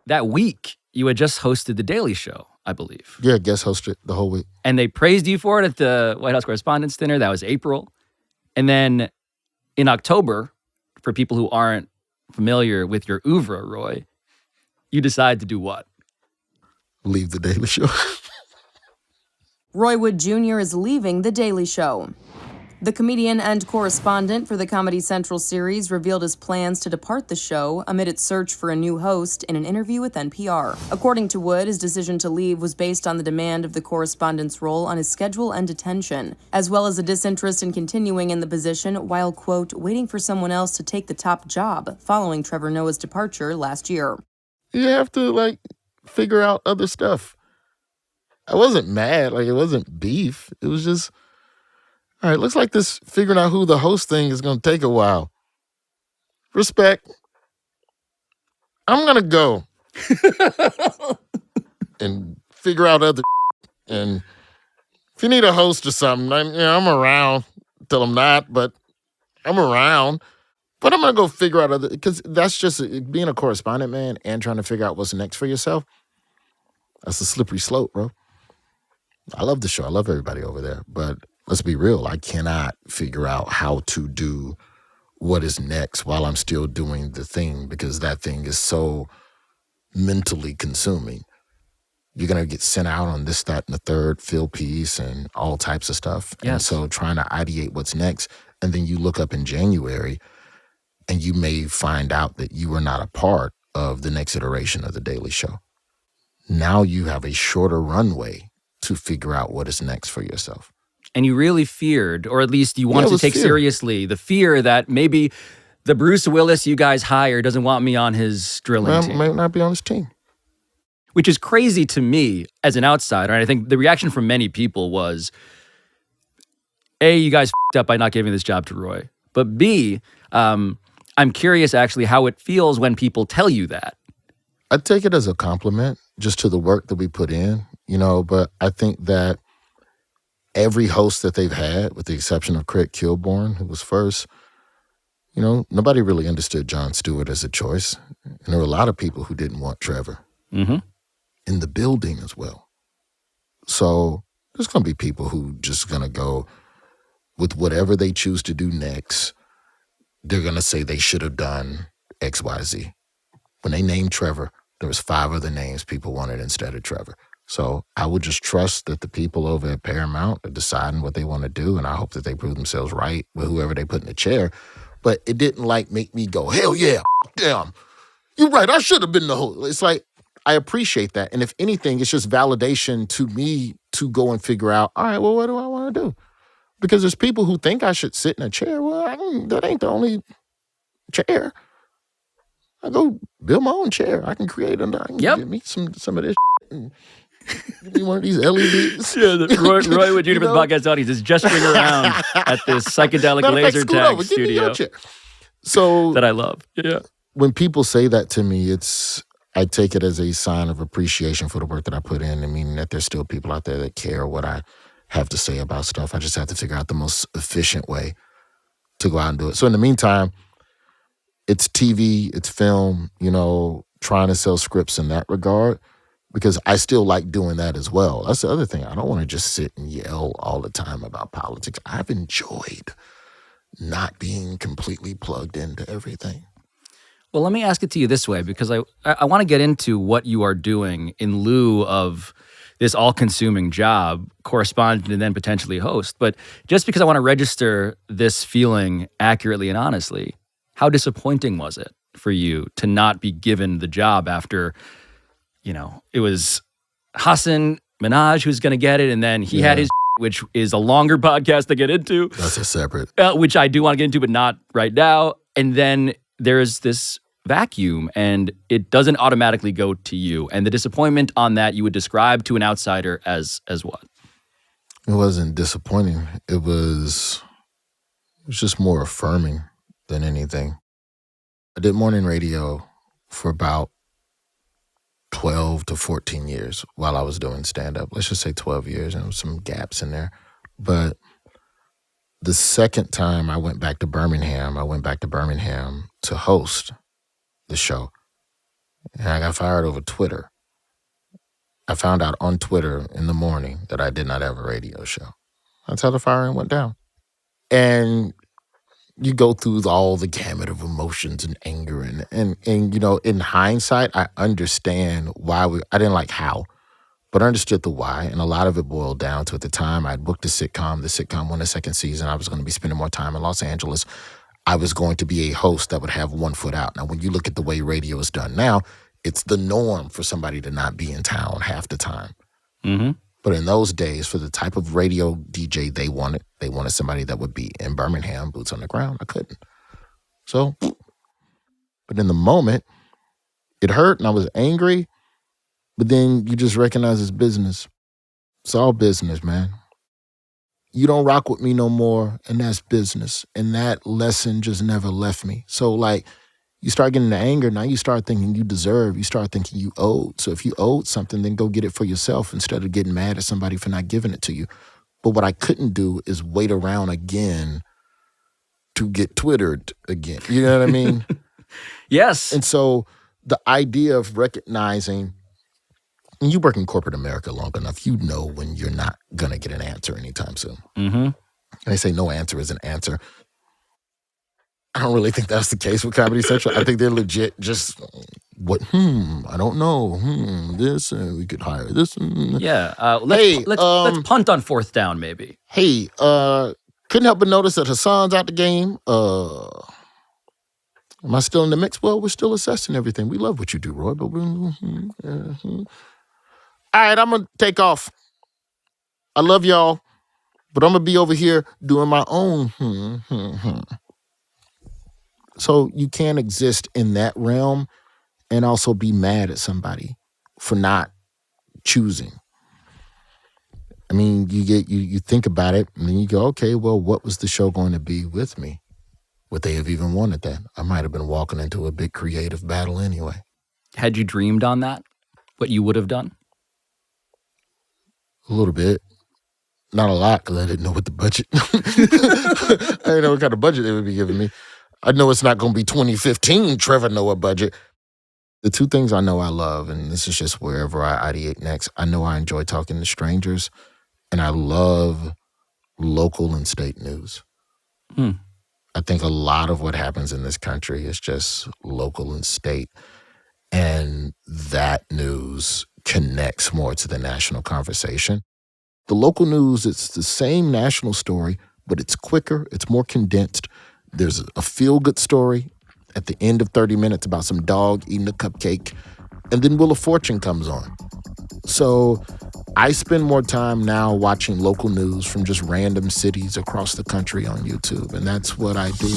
that week, you had just hosted The Daily Show, I believe. Yeah, guest hosted the whole week. And they praised you for it at the White House Correspondents' Dinner. That was April. And then in October, for people who aren't familiar with your oeuvre, Roy, you decide to do what? Leave The Daily Show. Roy Wood Jr. is leaving The Daily Show. The comedian and correspondent for the Comedy Central series revealed his plans to depart the show amid its search for a new host in an interview with NPR. According to Wood, his decision to leave was based on the demand of the correspondent's role on his schedule and attention, as well as a disinterest in continuing in the position while, quote, waiting for someone else to take the top job following Trevor Noah's departure last year. You have to, figure out other stuff. I wasn't mad. It wasn't beef. It was just, all right, looks like this figuring out who the host thing is going to take a while. Respect. I'm going to go and figure out other and if you need a host or something, I'm around till I'm not, but I'm around. But I'm going to go figure out other, because that's just being a correspondent, man, and trying to figure out what's next for yourself. That's a slippery slope, bro. I love the show. I love everybody over there. But let's be real. I cannot figure out how to do what is next while I'm still doing the thing, because that thing is so mentally consuming. You're going to get sent out on this, that, and the third, field piece, and all types of stuff. Yes. And so trying to ideate what's next, and then you look up in January, and you may find out that you are not a part of the next iteration of The Daily Show. Now you have a shorter runway to figure out what is next for yourself. And you really feared, or at least you wanted to take seriously, the fear that maybe the Bruce Willis you guys hire doesn't want me on his drilling team. Might not be on his team. Which is crazy to me as an outsider. And I think the reaction from many people was, A, you guys f***ed up by not giving this job to Roy. But B, I'm curious actually how it feels when people tell you that. I take it as a compliment just to the work that we put in, but I think that every host that they've had, with the exception of Craig Kilborn, who was first, nobody really understood Jon Stewart as a choice. And there were a lot of people who didn't want Trevor in the building as well. So there's going to be people who just going to go with whatever they choose to do next. They're going to say they should have done X, Y, Z. When they named Trevor, there was 5 other names people wanted instead of Trevor. So I would just trust that the people over at Paramount are deciding what they want to do, and I hope that they prove themselves right with whoever they put in the chair. But it didn't make me go, hell yeah, damn, you're right, I should have been the host. It's like, I appreciate that. And if anything, it's just validation to me to go and figure out, all right, well, what do I want to do? Because there's people who think I should sit in a chair. Well, that ain't the only chair. I go build my own chair. I can create I can get me some of this and give me one of these LEDs. Yeah, Roy Wood Jr. for the podcast audience is gesturing around at this psychedelic laser tag studio so that I love. Yeah. When people say that to me, I take it as a sign of appreciation for the work that I put in, and meaning that there's still people out there that care what I have to say about stuff. I just have to figure out the most efficient way to go out and do it. So in the meantime, it's TV, it's film, trying to sell scripts in that regard, because I still like doing that as well. That's the other thing. I don't want to just sit and yell all the time about politics. I've enjoyed not being completely plugged into everything. Well, let me ask it to you this way, because I want to get into what you are doing in lieu of this all-consuming job, correspondent and then potentially host. But just because I want to register this feeling accurately and honestly, how disappointing was it for you to not be given the job after, it was Hassan Minhaj who's going to get it, and then he had his, which is a longer podcast to get into. That's a separate. Which I do want to get into, but not right now. And then there's this vacuum, and it doesn't automatically go to you. And the disappointment on that you would describe to an outsider as what? It wasn't disappointing. It was just more affirming than anything. I did morning radio for about 12 to 14 years while I was doing stand-up. Let's just say 12 years, and there was some gaps in there. But the second time I went back to Birmingham to host the show. And I got fired over Twitter. I found out on Twitter in the morning that I did not have a radio show. That's how the firing went down. And you go through all the gamut of emotions and anger. And you know, in hindsight, I understand why I didn't like how, but I understood the why. And a lot of it boiled down to, at the time, I'd booked a sitcom. The sitcom won a second season. I was going to be spending more time in Los Angeles. I was going to be a host that would have one foot out. Now, when you look at the way radio is done now, it's the norm for somebody to not be in town half the time. Mm-hmm. But in those days, for the type of radio DJ they wanted somebody that would be in Birmingham, boots on the ground. I couldn't. So, but in the moment, it hurt and I was angry. But then you just recognize it's business. It's all business, man. You don't rock with me no more, and that's business. And that lesson just never left me. So, like, you start getting the anger, now you start thinking you deserve, you start thinking you owed. So if you owed something, then go get it for yourself instead of getting mad at somebody for not giving it to you. But what I couldn't do is wait around again to get Twittered again. You know what I mean? Yes. And so the idea of recognizing, and you work in corporate America long enough, you know when you're not going to get an answer anytime soon. Mm-hmm. And they say no answer is an answer. I don't really think that's the case with Comedy Central. I think they're legit just, I don't know, this, we could hire this. Yeah. Let's punt on fourth down, maybe. Hey, couldn't help but notice that Hassan's out the game. Am I still in the mix? Well, we're still assessing everything. We love what you do, Roy, but all right, I'm going to take off. I love y'all, but I'm going to be over here doing my own So you can't exist in that realm and also be mad at somebody for not choosing. I mean, you think about it, and then you go, okay, well, what was the show going to be with me? Would they have even wanted that? I might have been walking into a big creative battle anyway. Had you dreamed on that? What you would have done? A little bit. Not a lot, because I didn't know what the budget. I didn't know what kind of budget they would be giving me. I know it's not going to be 2015 Trevor Noah budget. The two things I know I love, and this is just wherever I ideate next, I know I enjoy talking to strangers, and I love local and state news. I think a lot of what happens in this country is just local and state, and that news connects more to the national conversation. The local news, it's the same national story, but it's quicker, it's more condensed. There's a feel-good story at the end of 30 minutes about some dog eating a cupcake, and then Wheel of Fortune comes on. So I spend more time now watching local news from just random cities across the country on YouTube, and that's what I do.